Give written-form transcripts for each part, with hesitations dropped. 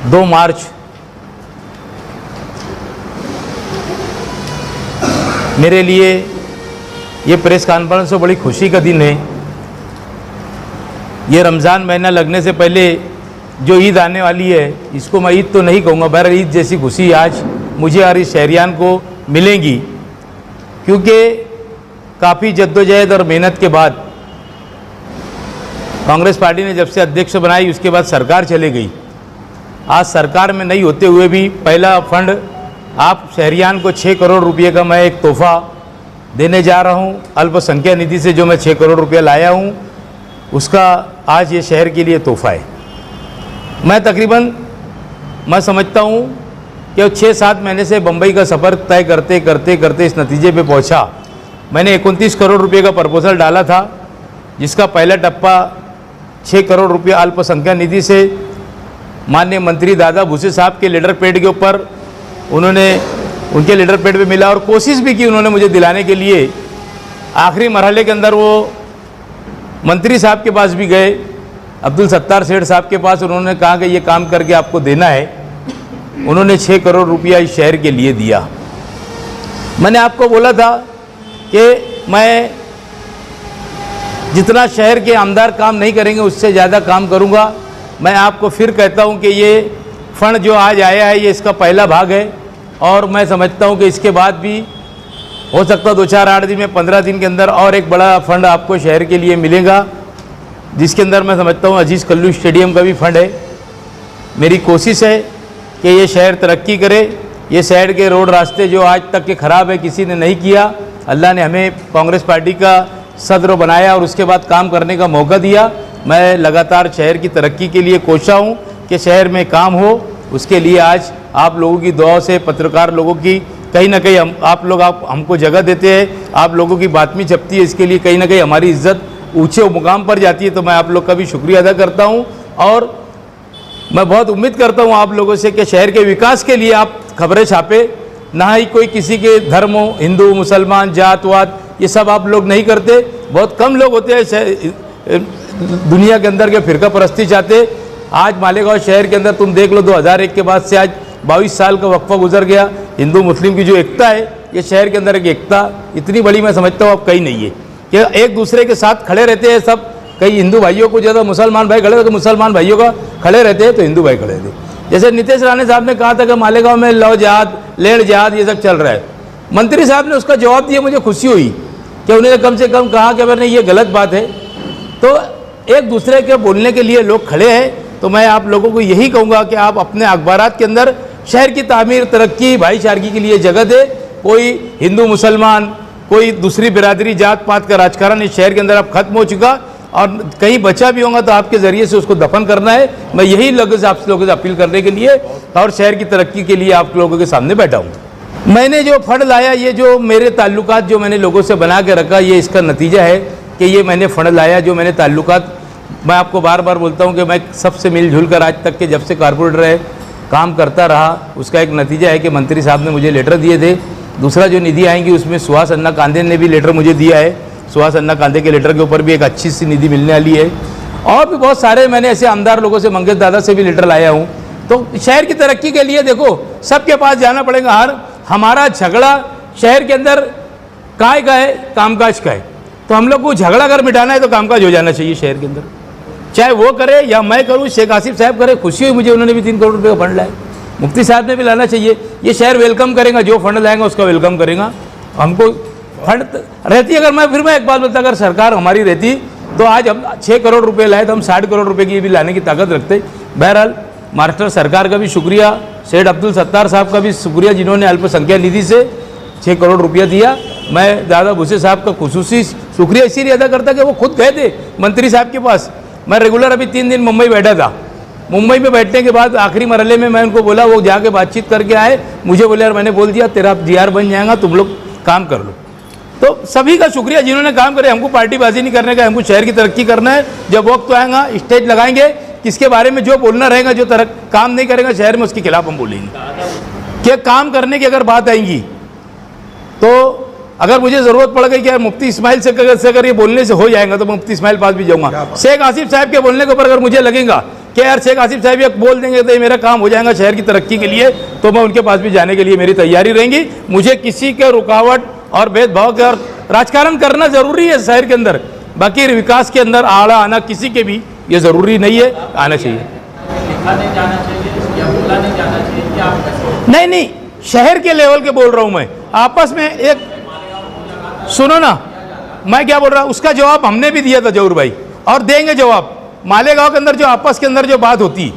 2 मार्च मेरे लिए ये प्रेस कॉन्फ्रेंस तो बड़ी खुशी का दिन है। ये रमज़ान महीना लगने से पहले जो ईद आने वाली है, इसको मैं ईद तो नहीं कहूँगा, बहरहाल ईद जैसी खुशी आज मुझे और इस शहरियान को मिलेंगी, क्योंकि काफ़ी जद्दोजहद और मेहनत के बाद कांग्रेस पार्टी ने जब से अध्यक्ष बनाई उसके बाद सरकार चले गई। आज सरकार में नहीं होते हुए भी पहला फंड आप शहरियान को 6 करोड़ रुपये का मैं एक तोहफ़ा देने जा रहा हूँ। अल्पसंख्यक निधि से जो मैं 6 करोड़ रुपये लाया हूँ, उसका आज ये शहर के लिए तोहफ़ा है। मैं समझता हूँ कि 6-7 महीने से बम्बई का सफ़र तय करते करते करते इस नतीजे पे पहुँचा। मैंने 29 करोड़ रुपये का प्रपोजल डाला था, जिसका पहला टप्पा 6 करोड़ रुपये अल्पसंख्यक निधि से माननीय मंत्री दादा भूसे साहब के लेटर पैड के ऊपर उनके लेटर पैड पे मिला, और कोशिश भी की उन्होंने मुझे दिलाने के लिए। आखिरी मरहले के अंदर वो मंत्री साहब के पास भी गए, अब्दुल सत्तार सेठ साहब के पास। उन्होंने कहा कि ये काम करके आपको देना है। उन्होंने 6 करोड़ रुपया इस शहर के लिए दिया। मैंने आपको बोला था कि मैं जितना शहर के आमदार काम नहीं करेंगे उससे ज़्यादा काम करूंगा। मैं आपको फिर कहता हूं कि ये फंड जो आज आया है ये इसका पहला भाग है, और मैं समझता हूं कि इसके बाद भी हो सकता है 2-4-8 दिन में 15 दिन के अंदर और एक बड़ा फंड आपको शहर के लिए मिलेगा, जिसके अंदर मैं समझता हूं अजीज़ कल्लू स्टेडियम का भी फंड है। मेरी कोशिश है कि ये शहर तरक्की करे। ये शहर के रोड रास्ते जो आज तक के ख़राब है, किसी ने नहीं किया। अल्लाह ने हमें कांग्रेस पार्टी का सदर बनाया और उसके बाद काम करने का मौका दिया। मैं लगातार शहर की तरक्की के लिए कोशा हूँ कि शहर में काम हो। उसके लिए आज आप लोगों की दुआ से, पत्रकार लोगों की कहीं ना कहीं आप लोग हमको जगह देते हैं, आप लोगों की बात में छपती है, इसके लिए कहीं ना कहीं हमारी इज्जत ऊंचे मुकाम पर जाती है। तो मैं आप लोग का भी शुक्रिया अदा करता हूं, और मैं बहुत उम्मीद करता हूं आप लोगों से कि शहर के विकास के लिए आप खबरें छापे, ना ही कोई किसी के धर्म हो, हिंदू मुसलमान जातवाद, ये सब आप लोग नहीं करते। बहुत कम लोग होते हैं दुनिया के अंदर के फिरका परस्ती चाहते। आज मालेगांव शहर के अंदर तुम देख लो, 2001 के बाद से आज 22 साल का वक्फा गुजर गया। हिंदू मुस्लिम की जो एकता है, ये शहर के अंदर एक एकता इतनी बड़ी मैं समझता हूँ अब कहीं नहीं है, कि एक दूसरे के साथ खड़े रहते हैं सब। कई हिंदू भाइयों को ज़्यादा मुसलमान भाई खड़े, तो मुसलमान भाइयों का खड़े रहते हैं तो हिंदू भाई खड़े रहते हैं। जैसे नीतीश राणे साहब ने कहा था कि मालेगांव में लव जहाद, लेण जहाद ये सब चल रहा है, मंत्री साहब ने उसका जवाब दिया। मुझे खुशी हुई कि उन्होंने कम से कम कहा कि मैंने ये गलत बात है। तो एक दूसरे के बोलने के लिए लोग खड़े हैं। तो मैं आप लोगों को यही कहूँगा कि आप अपने अखबारात के अंदर शहर की तामीर, तरक्की, भाईचारगी के लिए जगह दे। कोई हिंदू मुसलमान, कोई दूसरी बिरादरी, जात पात का राजकारण इस शहर के अंदर अब खत्म हो चुका, और कहीं बचा भी होगा तो आपके ज़रिए से उसको दफन करना है। मैं यही लोगों से आप लोगों से अपील करने के लिए और शहर की तरक्की के लिए आप लोगों के सामने बैठा हूँ। मैंने जो फंड लाया, ये जो मेरे ताल्लुकात जो मैंने लोगों से बना के रखा, ये इसका नतीजा है कि ये मैंने फंड लाया। जो मैंने ताल्लुकात, मैं आपको बार बार बोलता हूँ कि मैं सबसे मिलजुल कर आज तक के जब से कारपोरेटर है काम करता रहा, उसका एक नतीजा है कि मंत्री साहब ने मुझे लेटर दिए थे। दूसरा जो निधि आएंगी उसमें सुहास अन्ना कांदे ने भी लेटर मुझे दिया है। सुहास अन्ना कांदे के लेटर के ऊपर भी एक अच्छी सी निधि मिलने वाली है, और भी बहुत सारे मैंने ऐसे आमदार लोगों से, मंगेश दादा से भी लेटर लाया हूँ। तो शहर की तरक्की के लिए देखो सबके पास जाना पड़ेगा। हमारा झगड़ा शहर के अंदर काय का है, कामकाज का है। तो हम लोग को झगड़ा अगर मिटाना है तो कामकाज हो जाना चाहिए शहर के अंदर, चाहे वो करे या मैं करूँ, शेख आसिफ साहब करे। खुशी हुई मुझे, उन्होंने भी 3 करोड़ रुपये का फंड लाया। मुफ्ती साहब ने भी लाना चाहिए। ये शहर वेलकम करेगा, जो फंड लाएंगा उसका वेलकम करेगा। हमको फंड रहती, अगर मैं एक बात बोलता, अगर सरकार हमारी रहती तो आज हम 6 करोड़ रुपये लाए तो हम 60 करोड़ रुपये की भी लाने की ताकत रखते। बहरहाल महाराष्ट्र सरकार का भी शुक्रिया, सेठ अब्दुल सत्तार साहब का भी शुक्रिया, जिन्होंने अल्पसंख्यक निधि से 6 करोड़ रुपया दिया। मैं दादा भूसे साहब का खुसूसी शुक्रिया इसीलिए अदा करता कि वो खुद गए थे मंत्री साहब के पास। मैं रेगुलर अभी 3 दिन मुंबई बैठा था। मुंबई में बैठने के बाद आखिरी मरहले में मैं उनको बोला, वो जाके बातचीत करके आए। मुझे बोले यार मैंने बोल दिया तेरा जीआर बन जाएगा, तुम लोग काम कर लो। तो सभी का शुक्रिया जिन्होंने काम करे। हमको पार्टीबाजी नहीं करने का, हमको शहर की तरक्की करना है। जब वक्त तो आएगा स्टेज लगाएंगे, किसके बारे में जो बोलना रहेगा, जो काम नहीं करेगा शहर में उसके खिलाफ हम बोलेंगे। क्या काम करने की अगर बात आएगी तो अगर मुझे ज़रूरत पड़ गई कि यार मुफ्ती इस्माइल से अगर ये बोलने से हो जाएगा तो मैं मुफ्ती इस्माइल पास भी जाऊंगा। शेख आसिफ साहब के बोलने के ऊपर अगर मुझे लगेगा कि यार शेख आसिफ साहब ये बोल देंगे तो ये मेरा काम हो जाएगा शहर की तरक्की के लिए, तो मैं उनके पास भी जाने के लिए मेरी तैयारी रहेंगी। मुझे किसी के रुकावट और भेदभाव के और राजकारण करना ज़रूरी है शहर के अंदर, बाकी विकास के अंदर आड़ा आना किसी के भी ये ज़रूरी नहीं है, आना चाहिए। नहीं, शहर के लेवल के बोल रहा हूँ मैं। आपस में एक सुनो ना, मैं क्या बोल रहा हूँ उसका जवाब हमने भी दिया था जहूर भाई, और देंगे जवाब। मालेगांव के अंदर जो आपस के अंदर जो बात होती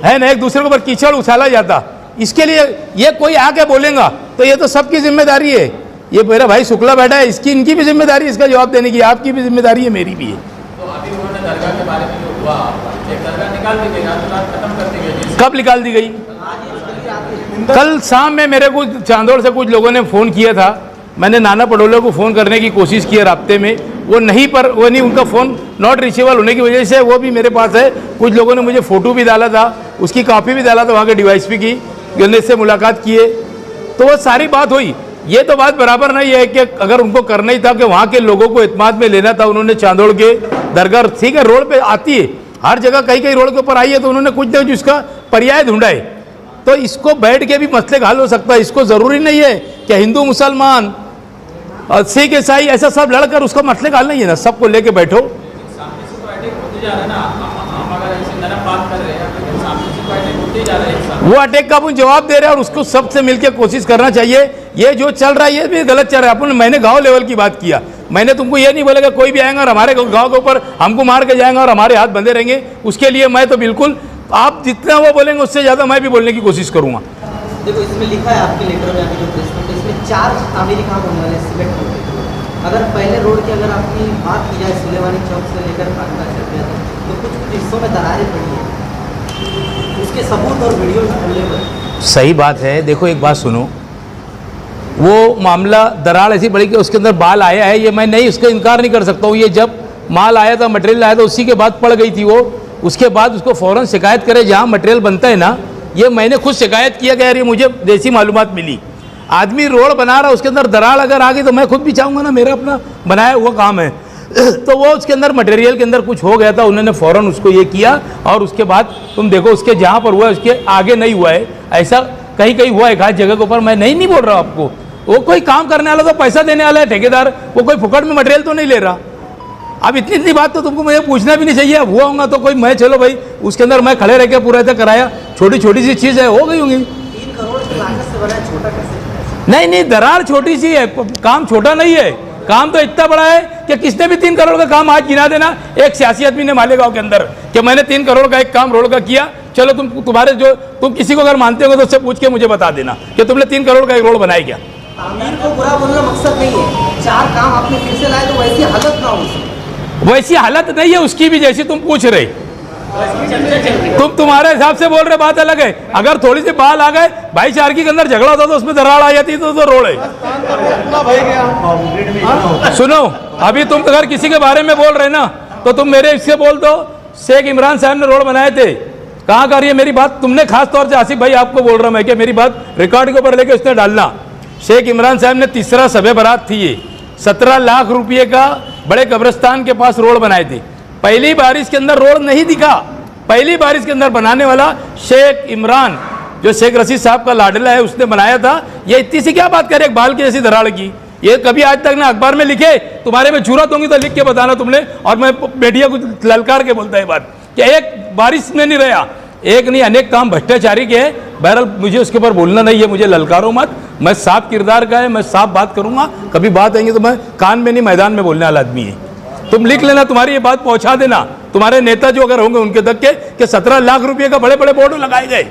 है ना, एक दूसरे के ऊपर कीचड़ उछाला जाता, इसके लिए ये कोई आके बोलेगा तो ये तो सबकी जिम्मेदारी है। ये मेरा भाई शुक्ला बैठा है, इसकी इनकी भी जिम्मेदारी इसका जवाब देने की, आपकी भी जिम्मेदारी है, मेरी भी है। तो अभी उन्होंने दरगाह के बारे में जो हुआ, दरगाह निकाल दी गई, खत्म कर दी गई। कब निकाल दी गई? कल शाम में मेरे को चांदोड़ से कुछ लोगों ने फ़ोन किया था, मैंने नाना पटोले को फ़ोन करने की कोशिश की राब्ते में, वो नहीं, उनका फ़ोन नॉट रिचेबल होने की वजह से वो भी मेरे पास है। कुछ लोगों ने मुझे फ़ोटो भी डाला था, उसकी कॉपी भी डाला था वहाँ के डीवाईएसपी की, जिन्होंने से मुलाकात किए, तो वो सारी बात हुई। ये तो बात बराबर नहीं है कि अगर उनको करना ही था कि वहाँ के लोगों को इत्मीनान में लेना था, उन्होंने चांदोड़ के दरगाह, ठीक है रोड पे आती है, हर जगह कहीं रोड के ऊपर आई है, तो उन्होंने कुछ ना कुछ इसका पर्याय ढूंढा है। तो इसको बैठ के भी मसले का हल हो सकता है। इसको ज़रूरी नहीं है कि हिंदू मुसलमान और सिख ईसाई ऐसा सब लड़कर उसका मसले का हल नहीं है ना, सबको लेके बैठो। वो अटैक का अपन जवाब दे रहे हैं और उसको सबसे मिलकर कोशिश करना चाहिए। ये जो चल रहा है ये भी गलत चल रहा है। अपन मैंने गांव लेवल की बात किया, मैंने तुमको ये नहीं बोला कि कोई भी आएगा और हमारे गांव के ऊपर हमको मार के जाएगा और हमारे हाथ बंधे रहेंगे। उसके लिए मैं तो बिल्कुल, आप जितना वो बोलेंगे उससे ज़्यादा मैं भी बोलने की कोशिश करूँगा। देखो इसमें लिखा है आपके लेटर में, जो प्रेस नोट इसमें 4 तामीरी काम होने वाले सिलेक्ट होते हैं। अगर पहले रोड की अगर अपनी बात की जाए सुलेमानी चौक से लेकर कांडा चौक तो कुछ हिस्सों में दरारें पड़ी हैं, उसके सबूत और वीडियो अवेलेबल। सही बात है। देखो एक बात सुनो, वो मामला दरार ऐसी पड़ी कि उसके अंदर बाल आया है, ये मैं नहीं उसका इनकार नहीं कर सकता हूँ। ये जब माल आया था, मटेरियल आया था, उसी के बाद पड़ गई थी वो। उसके बाद उसको फ़ौरन शिकायत करे जहाँ मटेरियल बनता है ना, ये मैंने खुद शिकायत किया कि यार ये मुझे देसी मालूमात मिली। आदमी रोड बना रहा है, उसके अंदर दरार अगर आ गई तो मैं खुद भी चाहूँगा ना, मेरा अपना बनाया हुआ काम है। तो वो उसके अंदर मटेरियल के अंदर कुछ हो गया था, उन्होंने फ़ौरन उसको ये किया और उसके बाद तुम देखो उसके जहाँ पर हुआ है उसके आगे नहीं हुआ है। ऐसा कहीं कहीं हुआ है खास जगह के ऊपर, मैं नहीं बोल रहा आपको। वो कोई काम करने वाला तो पैसा देने वाला है ठेकेदार, वो कोई फुकट में मटेरियल तो नहीं ले रहा। अब इतनी बात तो तुमको मुझे पूछना भी नहीं चाहिए। अब हुआ होगा तो कोई मैं चलो भाई उसके अंदर मैं खड़े रह के पूरा ऐसा कराया, छोटी छोटी सी चीज़ है, हो गई होंगी। 3 करोड़ की लागत से बना है, छोटा कैसे? नहीं, दरार छोटी सी है, काम छोटा नहीं है। काम तो इतना बड़ा है कि किसने भी 3 करोड़ का काम आज गिना देना। एक सियासी आदमी ने मालेगांव के अंदर कि मैंने 3 करोड़ का एक काम रोड का किया, चलो तुम्हारे जो तुम किसी को अगर मानते हो तो उससे पूछ के मुझे बता देना कि तुमने 3 करोड़ का एक रोड बनाया क्या। आमिर को बुरा बोलना मकसद नहीं है, 4 काम आपने फिर से लाए तो वैसी हालत ना हो। वैसी हालत नहीं है उसकी भी, जैसी तुम पूछ रहे। तुम्हारे हिसाब से बोल रहे, बात अलग है। अगर थोड़ी सी बाल आ गए, भाईचारगी के अंदर झगड़ा होता तो उसमें दरार आ जाती तो रोड है। सुनो, अभी तुम अगर किसी के बारे में बोल रहे ना तो तुम मेरे इससे बोल दो, शेख इमरान साहब ने रोड बनाए थे, कहाँ कर रही है मेरी बात। तुमने खास तौर से आसिफ भाई आपको बोल रहा मैं कि मेरी बात रिकॉर्ड के ऊपर लेके उसने डालना। शेख इमरान साहब ने तीसरा शब बारात थी, ये 17 लाख रुपये का बड़े कब्रिस्तान के पास रोड बनाए थे। पहली बारिश के अंदर रोड नहीं दिखा, पहली बारिश के अंदर बनाने वाला शेख इमरान जो शेख रशीद साहब का लाडला है उसने बनाया था। ये इतनी सी क्या बात करे एक बाल की जैसी दराड़ की, ये कभी आज तक ना अखबार में लिखे। तुम्हारे में जरूरत होंगी तो लिख के बताना तुमने, और मैं मीडिया को ललकार के बोलता है बात कि एक बारिश में नहीं रहा, एक नहीं अनेक काम भ्रष्टाचारी के हैं। बहरहाल मुझे उसके ऊपर बोलना नहीं है, मुझे ललकारो मत, मैं साफ किरदार का है, मैं साफ बात करूंगा। कभी बात आएंगी तो मैं कान में नहीं मैदान में बोलने वाला आदमी है। तुम लिख लेना, तुम्हारी ये बात पहुंचा देना तुम्हारे नेता जो अगर होंगे उनके तक के कि 17 लाख रुपए का बड़े बड़े बोर्ड लगाए गए।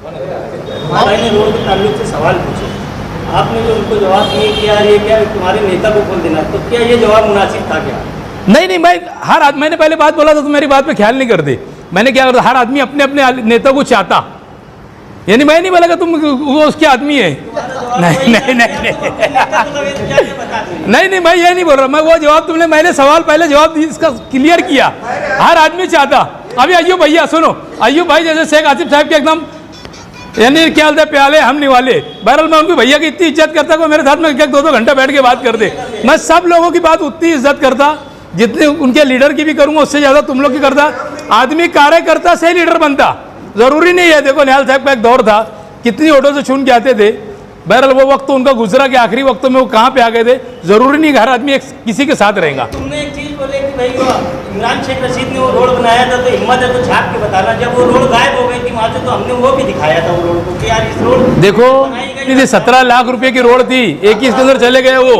मैंने रोड के ताल्लुक से सवाल पूछे, आपने जो उनको जवाब दिए कि यार ये क्या तुम्हारे नेता को खोल देना, तो क्या ये जवाब मुनासिब था क्या? नहीं, मैं मैंने पहले बात बोला था, तुम मेरी बात पे ख्याल नहीं करते। मैंने क्या करता, हर आदमी अपने अपने नेता को चाहता, यानी मैं नहीं बोला कि तुम वो उसके आदमी है। नहीं, मैं ये नहीं बोल रहा। मैं वो जवाब तुमने, मैंने सवाल पहले जवाब दी, इसका क्लियर किया। हर आदमी चाहता। अभी अय्यूब भैया सुनो, अय्यूब भाई जैसे शेख आसिफ साहब के एकदम यानी क्या बोलते प्याले हम निवाले। बहरहाल मैं उनके भैया की इतनी इज्जत करता कि मेरे साथ में 1-2 घंटा बैठ के बात करते। मैं सब लोगों की बात उतनी इज्जत करता जितनी उनके लीडर की भी करूँगा, उससे ज़्यादा तुम लोग की करता। आदमी कार्यकर्ता से लीडर बनता, जरूरी नहीं है। देखो निहाल साहब का एक दौर था, कितनी ऑटो से चुन के आते थे। बहरहाल वो वक्त तो उनका गुजरा कि आखिरी वक्त में वो कहाँ पे आ गए थे। जरूरी नहीं हर आदमी किसी के साथ रहेगा। तुमने एक चीज बोले कि भाई वो इमरान शेख रशीद ने वो रोड बनाया था, तो हिम्मत है तो छाप के बताना। जब वो रोड गायब हो गई थी वहां से, तो हमने वो भी दिखाया था वो रोड को कि यार इस रोड देखो 17 लाख रुपए की रोड थी, एक ही इसके अंदर चले गए वो।